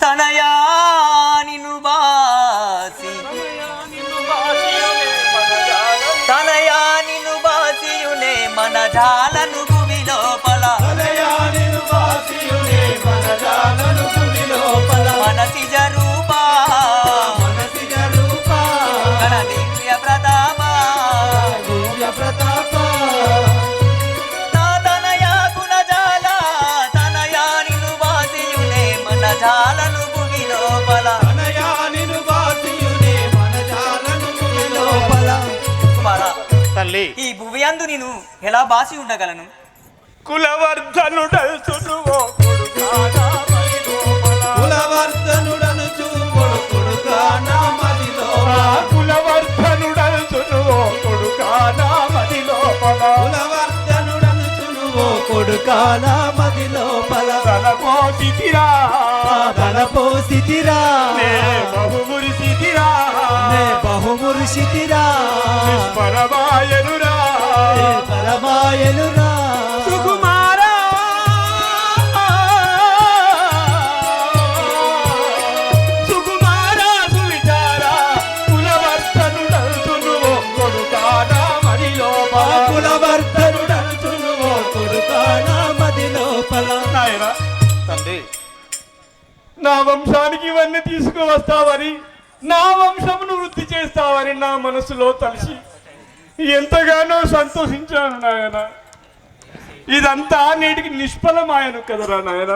తనయా నిన్ను బాసి తనయా నిన్ను బాసియునే మన జాలను భూమి లోపల మనసిజ రూపా మన దివ్య ప్రతాప తనయా గుణజాల తనయా నిన్ను బాసియునే మన జాలను భూమి లోపల తల్లి ఈ భువియందు నేను ఎలా బాసి ఉండగలను? కులవర్ధనుడల్చునువో కొడుకాన మది లోపల ధనపోసితిరా బహుమురిసితిరా పరమాయనురా సుకుమారా సువిచారా కులవర్ధనుడల్చునువో కొడుకాన మది లోపల నాయనా తండ్రి నా వంశానికి ఇవన్నీ తీసుకువస్తావని నా వంశమును వృద్ధి చేస్తావని నా మనసులో తలిసి ఎంతగానో సంతోషించాను నాయన. ఇదంతా నేటికి నిష్ఫలమాయను కదరా నాయన.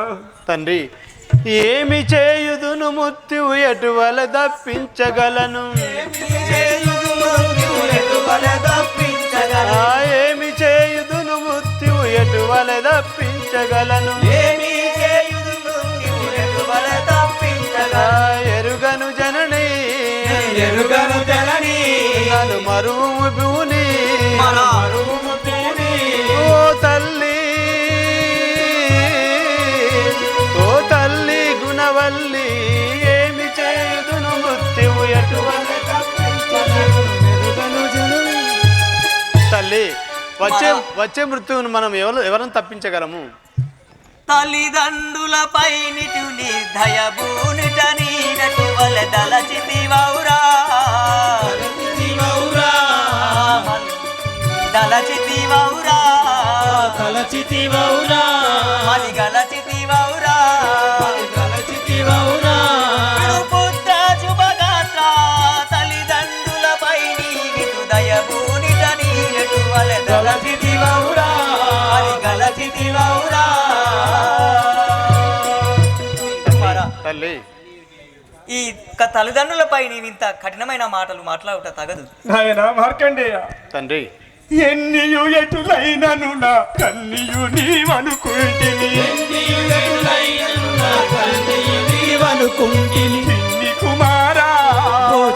తండ్రి ఏమి చేయుదును ముత్తివు ఎటువల దప్పించగలను ఏమి చేయుదును ముత్తివు ఎటువల దప్పించగలను ఎరుగను జనని నన్ను మరువు భూని ఓ తల్లి గుణవల్లి ఏమి చేయుదును ముత్తివు ఎటువల తల్లి వచ్చే మృత్యువును మనం ఎవరిని తప్పించగలము? తల్లిదండ్రులపై నిటు నిర్దయబూనిట నీడటు వల దళచితివౌరా మది గలచితివౌరా పుత్ర శుభగాత్ర తల్లిదండ్రులపై నీవిటు దయబూనిట నీడటు వల దళచితివౌరా మది గలచితివౌరా తల్లి ఈ తల్లిదండ్రులపై నీవింత కఠినమైన మాటలు మాట్లాడుట తగదు. మార్కండేయ తండ్రి ఎన్నియు ఎటులైనను నా కన్నియు నీవనుకుంటిని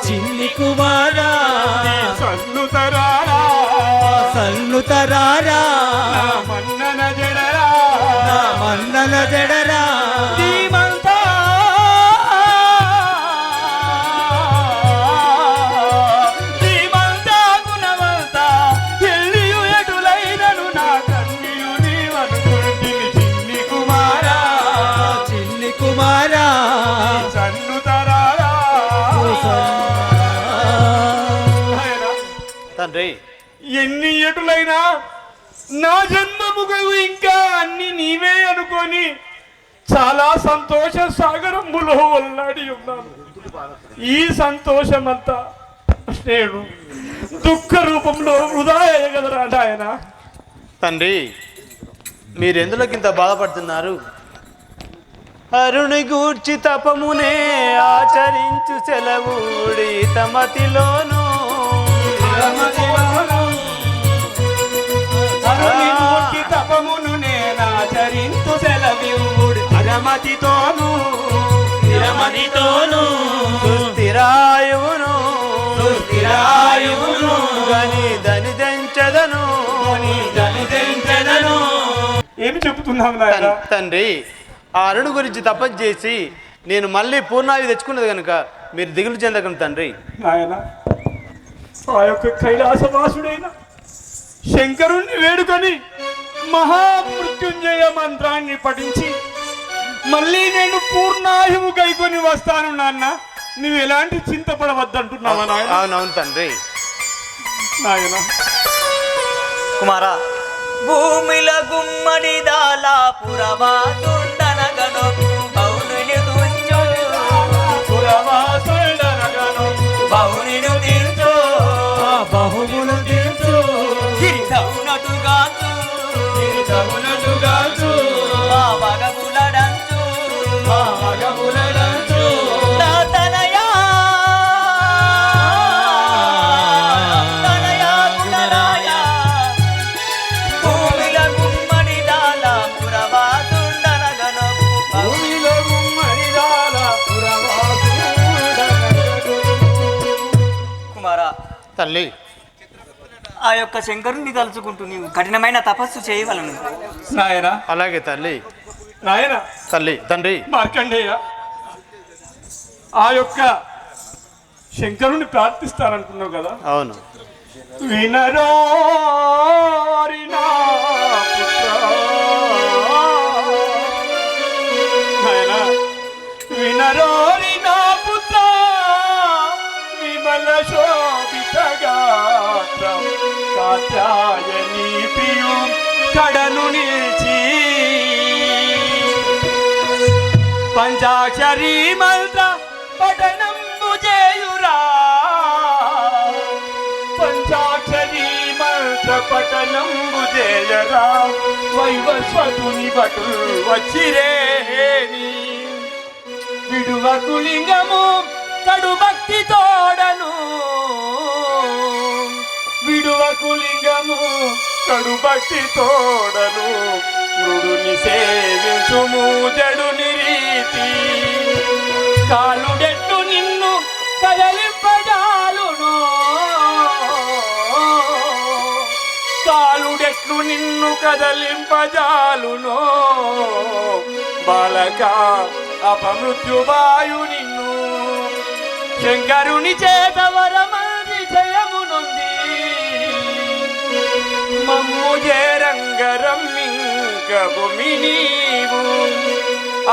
చిన్ని కుమారా సల్లుతరారా మన్నన జడరా తండ్రి ఎన్ని ఎటులైనా నా జన్మముకు ఇంకా అన్ని నీవే అనుకొని చాలా సంతోష సాగరములో వల్లాడి ఉన్నాను. ఈ సంతోషమంతా నేను దుఃఖ రూపంలో వృధా అయ్యగలరా నాయన? తండ్రి మీరెందులోకింత బాధపడుతున్నారు? అరుణి గూర్చి తపమునే ఆచరించు సెలవుడి తమతిలోను తపమును నేనాచరించు సెలవివుడి అరమతితోను స్థిరాయువును గని దనిదెంచెదను ఏమి చెబుతున్నాం తండ్రి? ఆ అరుణు గురించి తపస్సు చేసి నేను మళ్ళీ పూర్ణాయువు తెచ్చుకున్నది కనుక మీరు దిగులు చెందకండి తండ్రి. నాయన ఆ యొక్క కైలాసవాసుడైన శంకరుణ్ణి వేడుకొని మహామృత్యుంజయ మంత్రాన్ని పఠించి మళ్ళీ నేను పూర్ణాయువు కైకొని వేడుకొని వస్తాను నాన్న. నువ్వు ఎలాంటి చింతపడవద్దంటున్నావా నాయన? అవునవును తండ్రి. నాయన కుమారా, భూమిల గుమ్మడి దాలా పురవాసుండనగను బౌనుని తుంచు పురవాసుండనగను బౌనిను దించు బహుములు తీర్చు గిరిజవునటుగాచు గిరిజవునటుగాచు మా వగములడంచు మా మగములడంచు నా తనయా తనయా గుణరాయా భూమిల గుమ్మడి దాలా పురవాసుండనగను భూమిలో గుమ్మడిదాల పురవాసుండనగను. కుమారా, తల్లి. ఆ యొక్క శంకరుణ్ణి తలుచుకుంటూ నీవు కఠినమైన తపస్సు చేయవలను. నాయన అలాగే తల్లి. నాయన తల్లి తండ్రి. మార్కండేయ, ఆ యొక్క శంకరుని ప్రార్థిస్తారనుకున్నావు కదా. అవును. వినరోరి నా పుత్ర, నాయనా, వినరోరి నా పుత్ర, విమల శోభిత గాత్రం కాత్యాయని ప్రియు కడను నిలిచి పంచాక్షరీ మంత్ర పఠనంబు చేయురా. పంచాక్షరీ మంత్ర పఠనంబు చేయరా. వైవస్వతుని భటులు వచ్చిరేని విడువకు లింగము కడు భక్తి తోడను. విడువకు లింగము కడు భక్తి తోడను. మృడుని సేవించుము జడుని రీతి. కాలుడెట్టు నిన్ను కదలింపజాలును. కాలుడెట్లు నిన్ను కదలింపజాలును. బాలక అపమృత్యువాయు నిన్ను శంకరుని చేత వరమది జయమునుంది. మమ్ము జేరంగరమ్మింక భూమి నీవు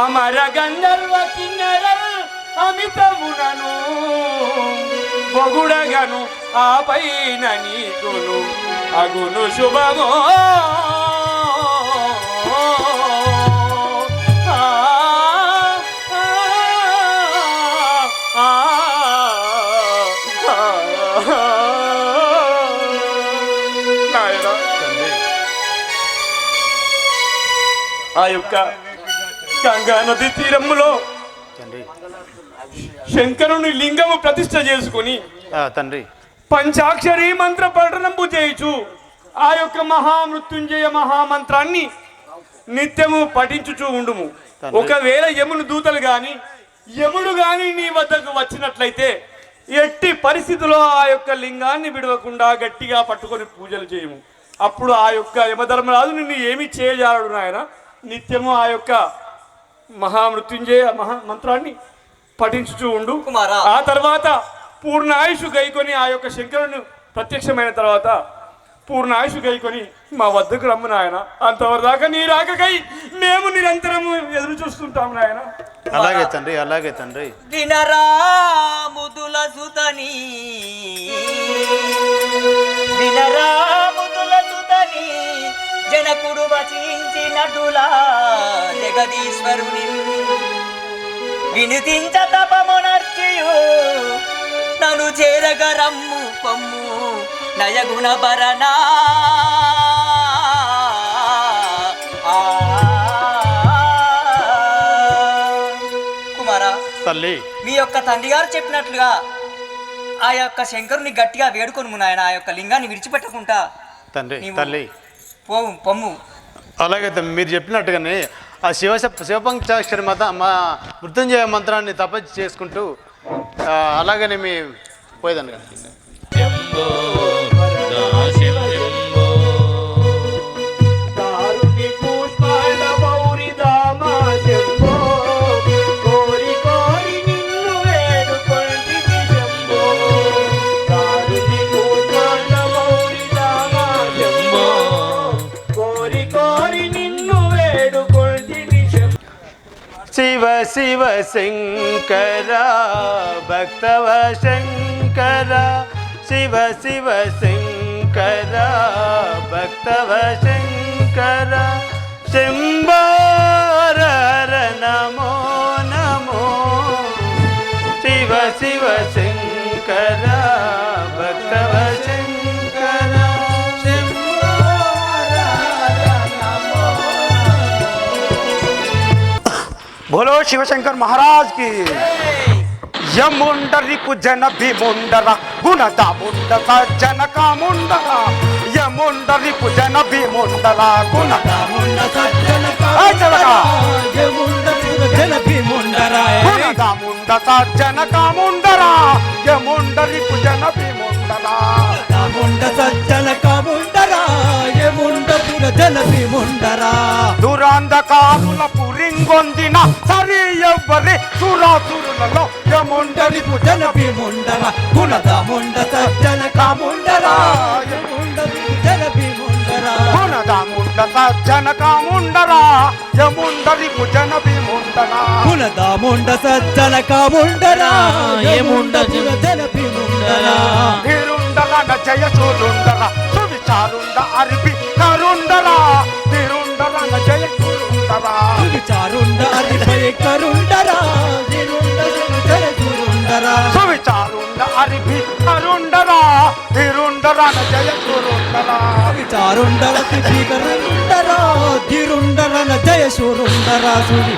అమర గంధర్వ కిన్నెర అమితమునను బొగుడగను ఆ పైన నీకును అగును శుభమో. ఆ యొక్క గంగా నది తీరములో తండ్రి. శంకరుని లింగము ప్రతిష్ఠ చేసుకుని తండ్రి పంచాక్షరీ మంత్ర పఠనంబు చేయుచు ఆ యొక్క మహామృత్యుంజయ మహామంత్రాన్ని నిత్యము పఠించుచూ ఉండుము. ఒకవేళ యముని దూతలు గాని యముడు గాని నీ వద్దకు వచ్చినట్లయితే ఎట్టి పరిస్థితిలో ఆ యొక్క లింగాన్ని విడవకుండా గట్టిగా పట్టుకొని పూజలు చేయము. అప్పుడు ఆ యొక్క యమధర్మరాజు నిన్ను ఏమి చేయజాలడు నాయన. నిత్యము ఆ యొక్క మహామృత్యుంజయ మంత్రాన్ని పఠించుచూ ఉండు. ఆ తర్వాత పూర్ణ ఆయుష్ గైకొని ఆ యొక్క శంకరుని ప్రత్యక్షమైన తర్వాత పూర్ణ ఆయుష్ గైకొని మా వద్దకు రమ్ము నాయన. అంతవరకు దాకా నీ రాకకై మేము నిరంతరము ఎదురు చూస్తుంటాము నాయన. అలాగే తండ్రి. అలాగే తండ్రి. వినరా ముదుల సుతని, వినరా ముదుల సుతని జనకుడు వచించినటులా జగదీశ్వరుని వినుతించ తపమునర్చియు నను చేరగ రమ్ము పొమ్ము నయగుణ భరణా. కుమారా, తల్లి మీ యొక్క తండ్రి గారు చెప్పినట్లుగా ఆ యొక్క శంకరుని గట్టిగా వేడుకొను నాయన. ఆ యొక్క లింగాన్ని విడిచిపెట్టకుండా తండ్రి. తల్లి పోవు పొమ్ము. అలాగే మీరు చెప్పినట్టుగానే ఆ శివపంచాక్షరి మా మృత్యుంజయ మంత్రాన్ని తపస్సు చేసుకుంటూ అలాగనే మీ పోయేదాన్ని కదా. శివ శంకర భక్తవ శంకర శివ శివ శంకర భక్తవ శంకర శంభర నమో నమో శివ శివ శంకర భక్తవ శంకర बोलो शिव शंकर महाराज की यमुंडरी पूजन भी मुंडरा गुणदा मुंड सज्जन का मुंडरा यमुंडरी पूजन भी मुंडरा गुणदा मुंड सज्जन का यमुंडरी भी मुंडरा गुणदा मुंड सज्जन का मुंडरा यमुंडरी पूजन भी मुंडरा मुंड सज्जन का मुंडरा यमुंडरी जन भी मुंडरा దురంధకారుల పురింగొందిన సరి ఎవ్వరి సురాసురులలో యముండరి భుజన భీముండర గుణద ముండ సజ్జన కాముండర యముండరి భుజన భీముండర గుణద ముండ సజ్జన కాముండర యముండరి భుజన భీముండర గుణద ముండ సజ్జన కాముండర యముండరి భుజన భీముండర ధిరుండర జయ సూరుండర సువిచారుండ అరిపి కరుండర ధిరుండర జయ సూరుండర సువిచారుండ అరిపి కరుండర ధిరుండ జయ సూరుండర సువిచారుండ అరిపి కరుండర ధిరుండర జయ సూరుండర సువిచారుండ అరిపి కరుండర ధిరుండర జయ సూరుండర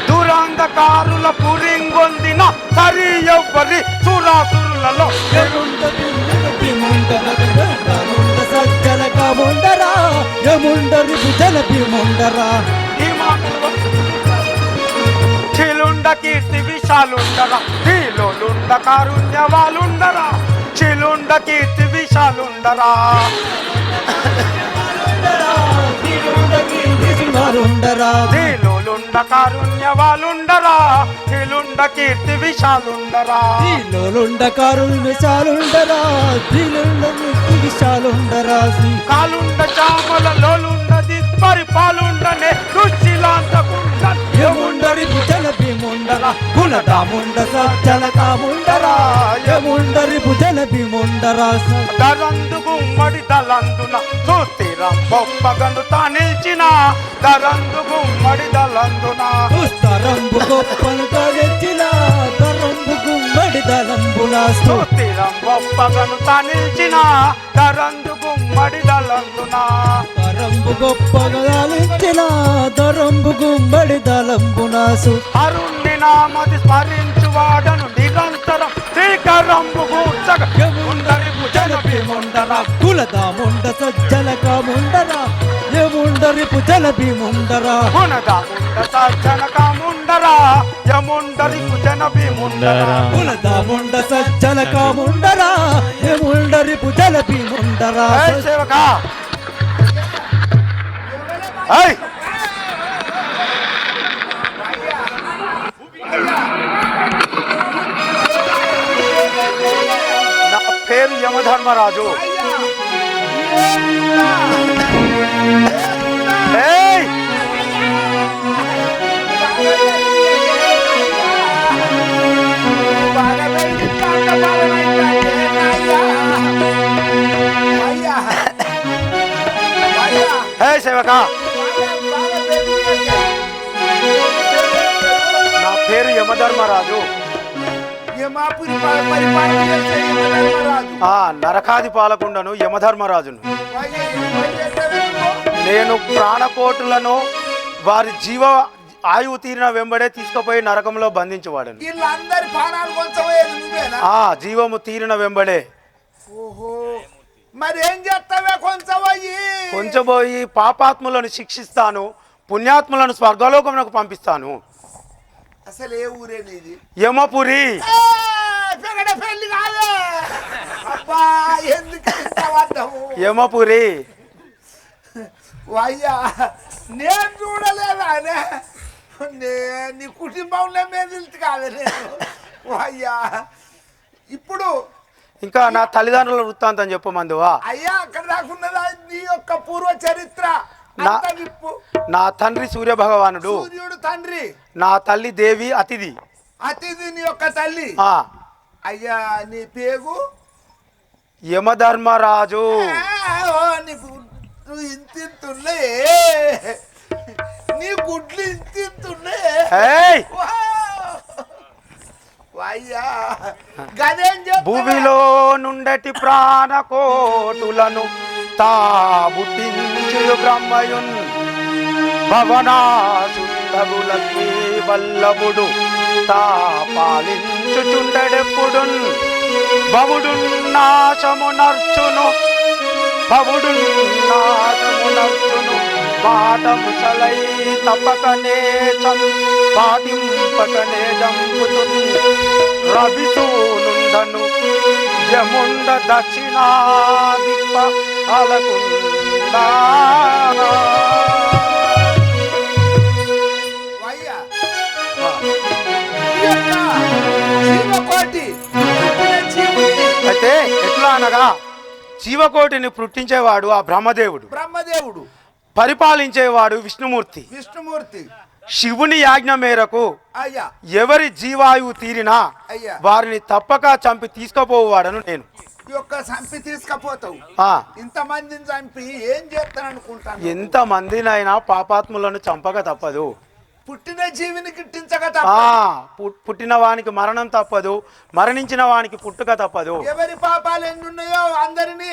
దురంధకారుల పురింగొందిన సరి ఎవ్వరి సురాసురులలో సజ్జన కాముండరా యముండరి భుజన భీముండరా చిలుండ కీర్తి విశాలుండరా ధీలోలుండ కారుణ్యవాలుండరా చిలుండ కీర్తి విశాలుండరా ధీలోలుండ కారుణ్యవాలుండరా ధీలుండ కీర్తి విశాలుండరా ధీలోలుండ కారుణ్య విశాలుండరా ధీలుండ కీర్తి విశాలుండరా కాలుండ చామల లోలుండ పరిపాలుండనే రుచిలాంతకుండ యముండరి భుజన భీముండర గుణద ముండ సజ్జన కాముండరా యముండరి భుజన భీముండర దరందు గుమ్మడి దలందున సుస్థిరం గొప్పగను తానిల్చిన దరందు గుమ్మడి దలందున సుస్థరంబు గొప్పను తానిల్చిన దరంబు గుమ్మడి దలంబున సుస్థిరం గొప్పగను తానిల్చిన దరందు గుమ్మడి దలందున దరంబు గొప్పగా దాలించిన దరంబు గుమ్మడి దలంబునాసు అరుణ్ణి నామది స్మరించువాడను నిరంతరం శ్రీకరంబు గూర్చగ యముండరి భుజన భీముండర కులద ముండ సజ్జన కాముండర యముండరి భుజన భీముండర గుణద ముండ సజ్జన కాముండర యముండరి భుజన భీముండర కులద ముండ సజ్జన కాముండర యముండరి భుజన భీముండర సేవకా ఏయ్ నా పేరు యమధర్మరాజు ఏయ్ ఏయ్ సేవకా నా పేరు యమధర్మరాజు నరకాది పాలకుండను యమధర్మరాజును నేను ప్రాణకోటులను వారి జీవ ఆయువు తీరిన వెంబడే తీసుకుపోయి నరకంలో బంధించేవాడను జీవము తీరిన వెంబడే మరి ఏం చేస్తావే కొంచెం పోయి పాపాత్ములను శిక్షిస్తాను, పుణ్యాత్ములను స్వర్గలోకమునకు పంపిస్తాను. అసలు ఏ ఊరే నీది? యమపురి. పెళ్లి కాదే అబ్బా, ఎందుకు యమపురి. అయ్యా నేను చూడలేదానే, నీ కుటుంబంలో మీద తెలుసు కాదే నేను. అయ్యా ఇప్పుడు ఇంకా నా తల్లిదండ్రుల వృత్తాంతం చెప్పమందువా? అయ్యా అక్కడ దాకున్నదా నీ యొక్క పూర్వ చరిత్ర? నా తండ్రి సూర్య భగవానుడు, సూర్యుడు తండ్రి. నా తల్లి దేవి అతిథి. అతిథి నీ యొక్క తల్లి ఆ, అయ్యా నీ పేగు యమధర్మరాజు. ఓ నీకు నువ్వు ఇంతింతున్నా నీ గుడ్లు ఇంతింతున్నా ఏయ్, అయ్యా గదేం చెప్తావా? భూమిలో నుండటి ప్రాణకోటులను తాబుట్టించు బ్రహ్మయున్ భవనాసుందగులకి వల్లభుడు తా పాలించుచుండెప్పుడు భవుడు నాశమునర్చును మాట ముసలై తప్పకనే పాటింపకనే దంపుతుంది రవిసూనుండను యముండ దక్షిణాదిప్ప అలకుండా. అయ్యా ఈ యొక్క జీవకోటి జీవుని అయితే ఎట్లా అనగా జీవకోటిని పుట్టించేవాడు ఆ బ్రహ్మదేవుడు, బ్రహ్మదేవుడు పరిపాలించేవాడు విష్ణుమూర్తి. విష్ణుమూర్తి శివుని ఆజ్ఞ మేరకు అయ్యా ఎవరి జీవాయువు తీరినా అయ్యా వారిని తప్పక చంపి తీసుకుపోవాడను నేను. ఈ యొక్క చంపి తీసుకపోతావు ఆ, ఇంతమందిని చంపి ఏం చేస్తాను అనుకుంటాను ఎంత మందినైనా పాపాత్ములను చంపక తప్పదు. పుట్టిన జీవిని గిట్టించక ఆ, తప్ప పుట్టిన వానికి మరణం తప్పదు, మరణించిన వానికి పుట్టుక తప్పదు. ఎవరి పాపాలు ఎన్ని ఉన్నాయో అందరినీ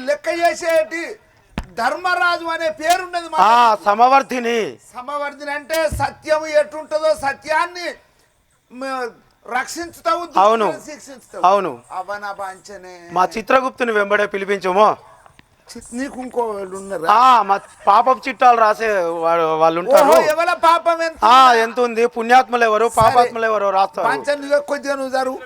లెక్క చేసేటి ధర్మరాజు అనే పేరున్నది ఆ, సమవర్ధిని. సమవర్ధిని అంటే సత్యము ఎటుంటుందో సత్యాన్ని రక్షించుతావు అవును. శిక్షించుతావు అవును. అవన బాంచనే మా చిత్రగుప్తుని వెంబడే పిలిపించుము. నీకు ఇంకో వాళ్ళు ఉన్నారా ఆ, మా పాపపు చిట్టాలు రాసే వాళ్ళు ఉంటారు. ఓహో, ఎవల పాపం ఎంత ఆ, ఎంత ఉంది, పుణ్యాత్ములు ఎవరు పాపాత్ములు ఎవరు రాస్తారు. పంచనిగా కొద్దిగా నువ్వు జరుగు